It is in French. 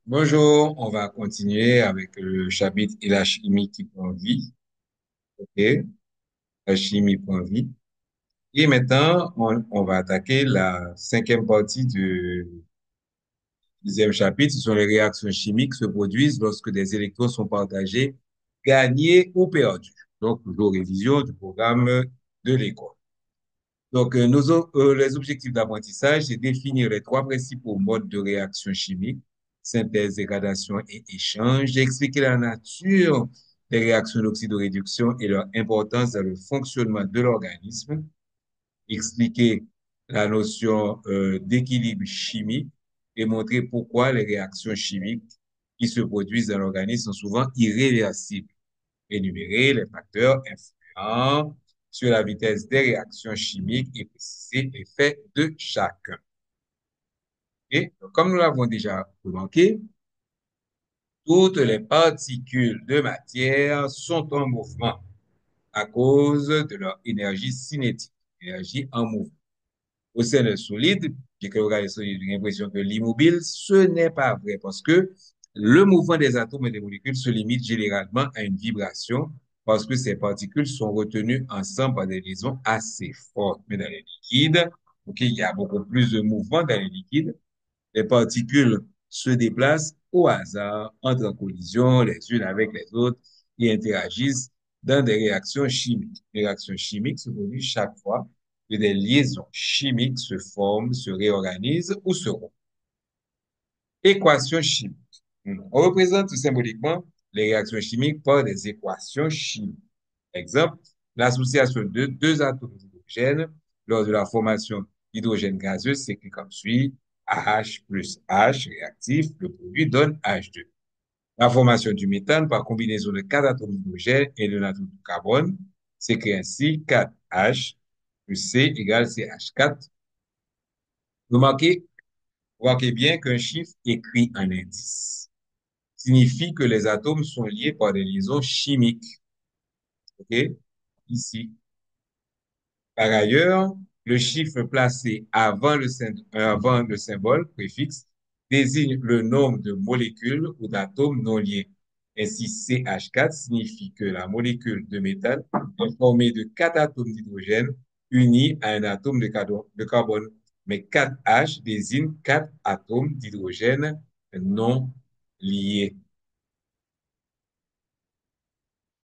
Bonjour, on va continuer avec le chapitre et la chimie qui prend vie. OK, la chimie prend vie. Et maintenant, on va attaquer la cinquième partie du deuxième chapitre. Ce sont les réactions chimiques qui se produisent lorsque des électrons sont partagés, gagnés ou perdus. Donc, toujours révision du programme de l'école. Donc, les objectifs d'apprentissage, c'est définir les trois principaux modes de réaction chimique, synthèse, dégradation et échange, expliquer la nature des réactions d'oxydoréduction et leur importance dans le fonctionnement de l'organisme, expliquer la notion d'équilibre chimique et montrer pourquoi les réactions chimiques qui se produisent dans l'organisme sont souvent irréversibles. Énumérer les facteurs influents sur la vitesse des réactions chimiques et préciser l'effet de chacun. Et donc, comme nous l'avons déjà remarqué, toutes les particules de matière sont en mouvement à cause de leur énergie cinétique, énergie en mouvement. Au sein d'un solide, j'ai que l'organisme solide a l'impression que l'immobile, ce n'est pas vrai parce que le mouvement des atomes et des molécules se limite généralement à une vibration parce que ces particules sont retenues ensemble par des liaisons assez fortes. Mais dans les liquides, ok, il y a beaucoup plus de mouvement dans les liquides. Les particules se déplacent au hasard, entrent en collision les unes avec les autres et interagissent dans des réactions chimiques. Les réactions chimiques se produisent chaque fois que des liaisons chimiques se forment, se réorganisent ou se rompent. Équations chimiques. On représente symboliquement les réactions chimiques par des équations chimiques. Exemple, l'association de deux atomes d'hydrogène lors de la formation d'hydrogène gazeux s'écrit comme suit: H plus H réactif, le produit donne H2. La formation du méthane par combinaison de quatre atomes d'hydrogène et de l'atome de carbone s'écrit ainsi 4H plus C égale CH4. Remarquez, remarquez bien qu'un chiffre écrit en indice signifie que les atomes sont liés par des liaisons chimiques. OK? Ici. Par ailleurs, le chiffre placé avant le symbole préfixe désigne le nombre de molécules ou d'atomes non liés. Ainsi, CH4 signifie que la molécule de méthane est formée de quatre atomes d'hydrogène unis à un atome de carbone. Mais 4H désigne quatre atomes d'hydrogène non liés.